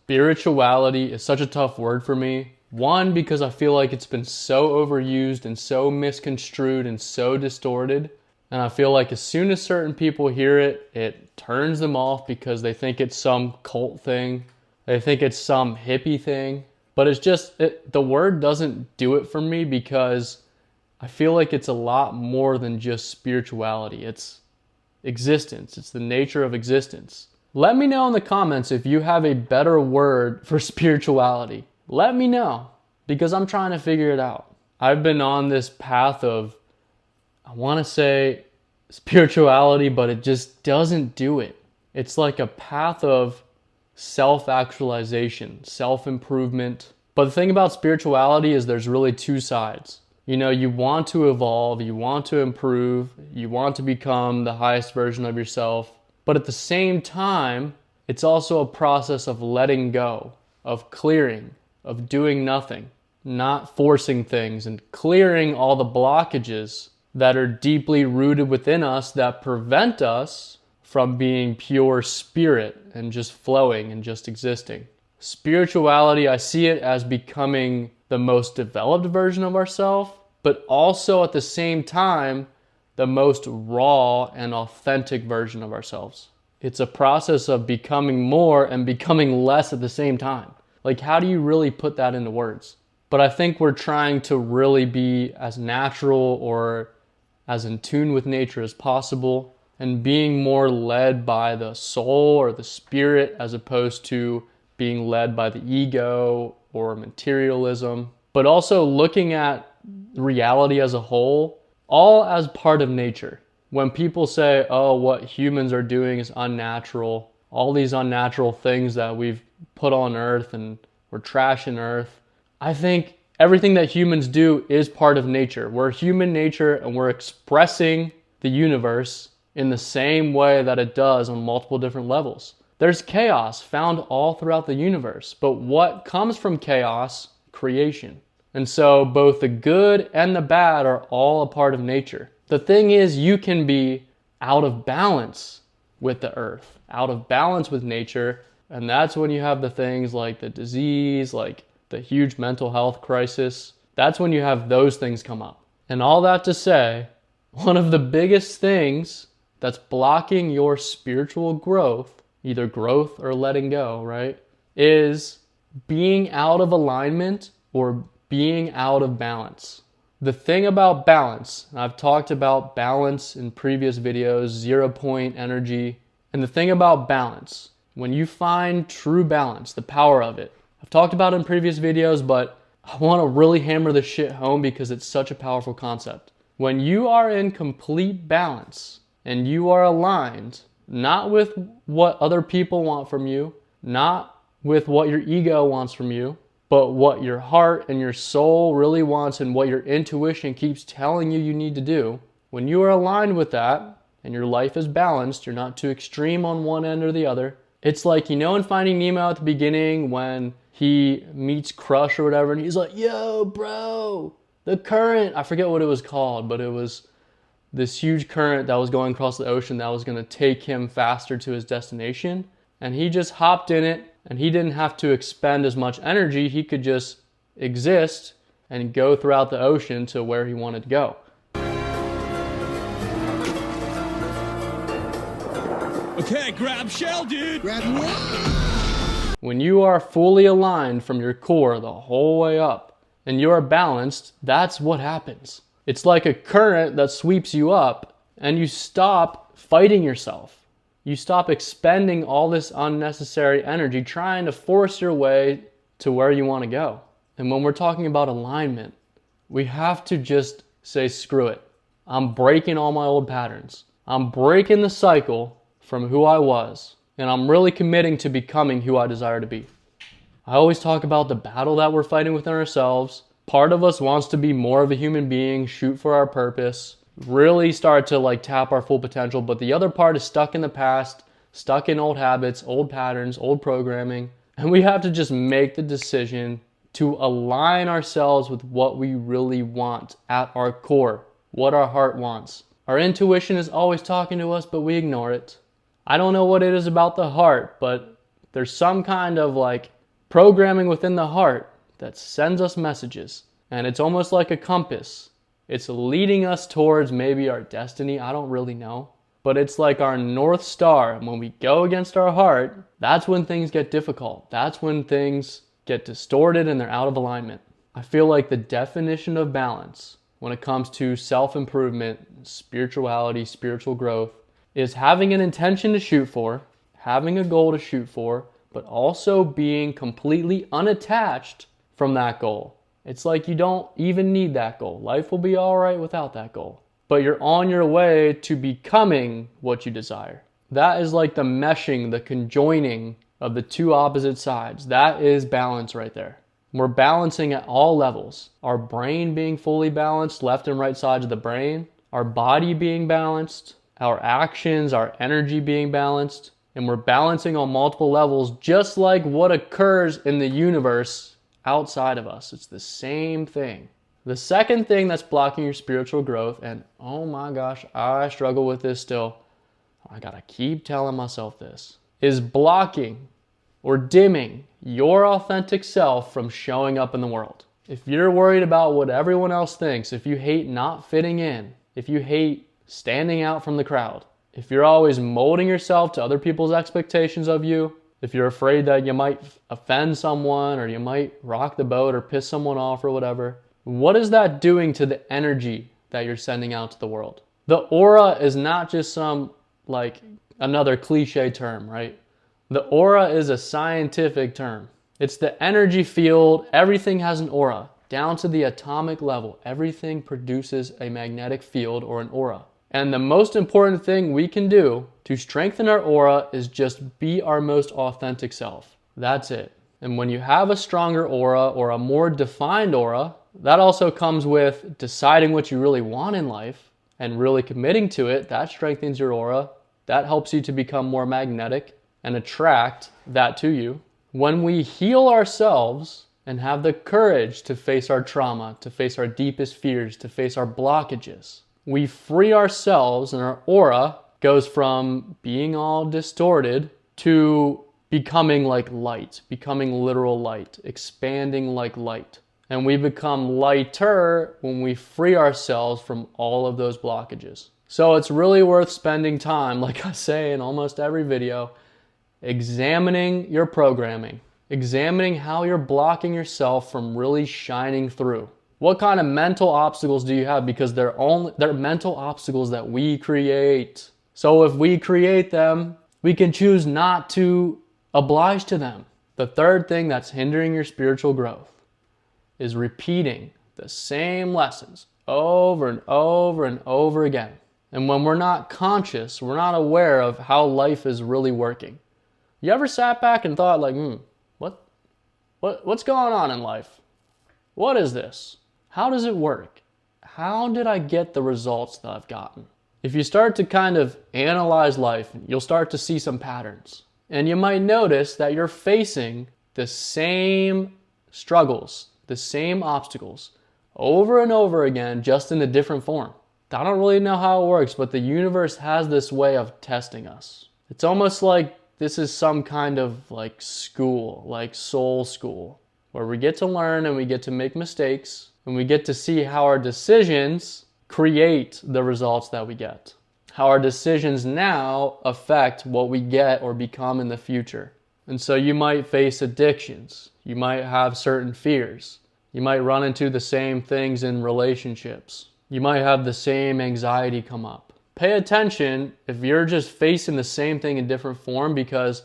Spirituality is such a tough word for me. One, because I feel like it's been so overused and so misconstrued and so distorted. And I feel like as soon as certain people hear it, it turns them off because they think it's some cult thing. They think it's some hippie thing. But it's just, the word doesn't do it for me because I feel like it's a lot more than just spirituality. It's existence. It's the nature of existence. Let me know in the comments if you have a better word for spirituality. Let me know, because I'm trying to figure it out. I've been on this path of, I want to say spirituality, but it just doesn't do it. It's like a path of self-actualization, self-improvement. But the thing about spirituality is there's really two sides. You know, you want to evolve, you want to improve, you want to become the highest version of yourself. But at the same time, it's also a process of letting go, of clearing, of doing nothing, not forcing things, and clearing all the blockages that are deeply rooted within us that prevent us from being pure spirit and just flowing and just existing. Spirituality, I see it as becoming the most developed version of ourselves, but also at the same time, the most raw and authentic version of ourselves. It's a process of becoming more and becoming less at the same time. Like, how do you really put that into words? But I think we're trying to really be as natural or as in tune with nature as possible, and being more led by the soul or the spirit as opposed to being led by the ego or materialism. But also looking at reality as a whole, all as part of nature. When people say, oh, what humans are doing is unnatural, all these unnatural things that we've put on earth and we're trashing earth, I think everything that humans do is part of nature. We're human nature and we're expressing the universe in the same way that it does on multiple different levels. There's chaos found all throughout the universe, but what comes from chaos? Creation. And so both the good and the bad are all a part of nature. The thing is, you can be out of balance with the earth, out of balance with nature, and that's when you have the things like the disease, like the huge mental health crisis. That's when you have those things come up. And all that to say, one of the biggest things that's blocking your spiritual growth, either growth or letting go, right, is being out of alignment or being out of balance. The thing about balance, I've talked about balance in previous videos, 0 point energy, and the thing about balance, when you find true balance, the power of it, I've talked about it in previous videos, but I want to really hammer this shit home because it's such a powerful concept. When you are in complete balance and you are aligned, not with what other people want from you, not with what your ego wants from you, but what your heart and your soul really wants and what your intuition keeps telling you you need to do, when you are aligned with that and your life is balanced, you're not too extreme on one end or the other. It's like, you know, in Finding Nemo at the beginning when he meets Crush or whatever, and he's like, yo, bro, the current, I forget what it was called, but it was this huge current that was going across the ocean that was going to take him faster to his destination. And he just hopped in it, and he didn't have to expend as much energy. He could just exist and go throughout the ocean to where he wanted to go. Okay, grab shell, dude. Grab what? When you are fully aligned from your core the whole way up and you are balanced, that's what happens. It's like a current that sweeps you up and you stop fighting yourself. You stop expending all this unnecessary energy trying to force your way to where you want to go. And when we're talking about alignment, we have to just say, screw it. I'm breaking all my old patterns. I'm breaking the cycle from who I was, and I'm really committing to becoming who I desire to be. I always talk about the battle that we're fighting within ourselves. Part of us wants to be more of a human being, shoot for our purpose, really start to tap our full potential, but the other part is stuck in the past, stuck in old habits, old patterns, old programming, and we have to just make the decision to align ourselves with what we really want at our core, what our heart wants. Our intuition is always talking to us, but we ignore it. I don't know what it is about the heart, but there's some kind of programming within the heart that sends us messages. And it's almost like a compass. It's leading us towards maybe our destiny. I don't really know. But it's like our North Star. And when we go against our heart, that's when things get difficult. That's when things get distorted and they're out of alignment. I feel like the definition of balance when it comes to self-improvement, spirituality, spiritual growth, is having an intention to shoot for, having a goal to shoot for, but also being completely unattached from that goal. It's like you don't even need that goal. Life will be all right without that goal. But you're on your way to becoming what you desire. That is like the meshing, the conjoining of the two opposite sides. That is balance right there. We're balancing at all levels. Our brain being fully balanced, left and right sides of the brain. Our body being balanced. Our actions, our energy being balanced. And we're balancing on multiple levels, just like what occurs in the universe outside of us. It's the same thing. The second thing that's blocking your spiritual growth, and oh my gosh, I struggle with this still. I gotta keep telling myself this, is blocking or dimming your authentic self from showing up in the world. If you're worried about what everyone else thinks, if you hate not fitting in, if you hate standing out from the crowd, if you're always molding yourself to other people's expectations of you, if you're afraid that you might offend someone or you might rock the boat or piss someone off or whatever, what is that doing to the energy that you're sending out to the world? The aura is not just some, like, another cliche term, right? The aura is a scientific term. It's the energy field. Everything has an aura. Down to the atomic level, everything produces a magnetic field or an aura. And the most important thing we can do to strengthen our aura is just be our most authentic self. That's it. And when you have a stronger aura or a more defined aura, that also comes with deciding what you really want in life and really committing to it. That strengthens your aura. That helps you to become more magnetic and attract that to you. When we heal ourselves and have the courage to face our trauma, to face our deepest fears, to face our blockages, we free ourselves and our aura goes from being all distorted to becoming like light, becoming literal light, expanding like light. And we become lighter when we free ourselves from all of those blockages. So it's really worth spending time, like I say in almost every video, examining your programming, examining how you're blocking yourself from really shining through. What kind of mental obstacles do you have? Because they're mental obstacles that we create. So if we create them, we can choose not to oblige to them. The third thing that's hindering your spiritual growth is repeating the same lessons over and over and over again. And when we're not conscious, we're not aware of how life is really working. You ever sat back and thought like, what's going on in life? What is this? How does it work? How did I get the results that I've gotten? If you start to kind of analyze life, you'll start to see some patterns. And you might notice that you're facing the same struggles, the same obstacles over and over again, just in a different form. I don't really know how it works, but the universe has this way of testing us. It's almost like this is some kind of like school, like soul school, where we get to learn and we get to make mistakes and we get to see how our decisions create the results that we get. How our decisions now affect what we get or become in the future. And so you might face addictions. You might have certain fears. You might run into the same things in relationships. You might have the same anxiety come up. Pay attention if you're just facing the same thing in different form, because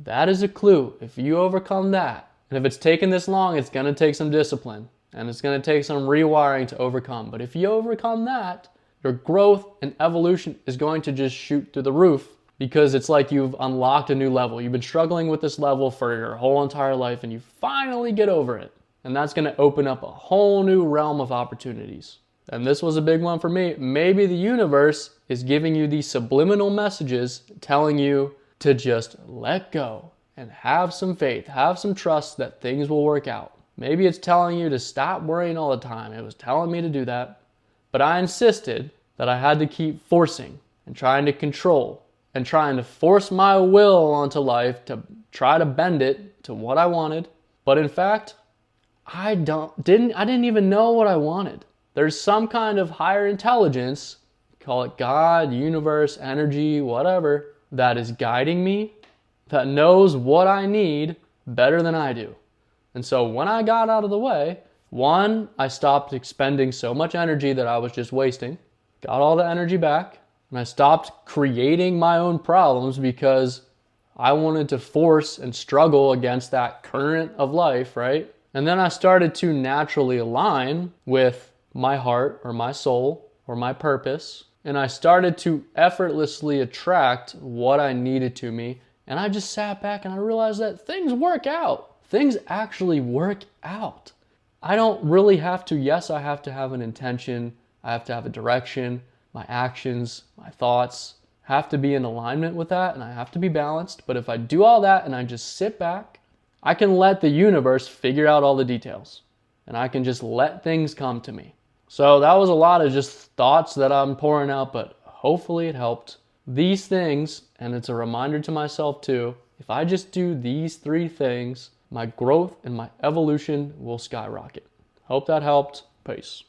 that is a clue. If you overcome that, and if it's taken this long, it's going to take some discipline and it's going to take some rewiring to overcome. But if you overcome that, your growth and evolution is going to just shoot through the roof, because it's like you've unlocked a new level. You've been struggling with this level for your whole entire life and you finally get over it. And that's going to open up a whole new realm of opportunities. And this was a big one for me. Maybe the universe is giving you these subliminal messages telling you to just let go and have some faith, have some trust that things will work out. Maybe it's telling you to stop worrying all the time. It was telling me to do that. But I insisted that I had to keep forcing and trying to control and trying to force my will onto life to try to bend it to what I wanted. But in fact, I didn't even know what I wanted. There's some kind of higher intelligence, call it God, universe, energy, whatever, that is guiding me, that knows what I need better than I do. And so when I got out of the way, one, I stopped expending so much energy that I was just wasting, got all the energy back, and I stopped creating my own problems because I wanted to force and struggle against that current of life, right? And then I started to naturally align with my heart or my soul or my purpose. And I started to effortlessly attract what I needed to me. And I just sat back and I realized that things work out. Things actually work out. I don't really have to, yes, I have to have an intention. I have to have a direction. My actions, my thoughts have to be in alignment with that, and I have to be balanced. But if I do all that and I just sit back, I can let the universe figure out all the details, and I can just let things come to me. So that was a lot of just thoughts that I'm pouring out, but hopefully it helped. These things, and it's a reminder to myself too, if I just do these 3 things, my growth and my evolution will skyrocket. Hope that helped. Peace.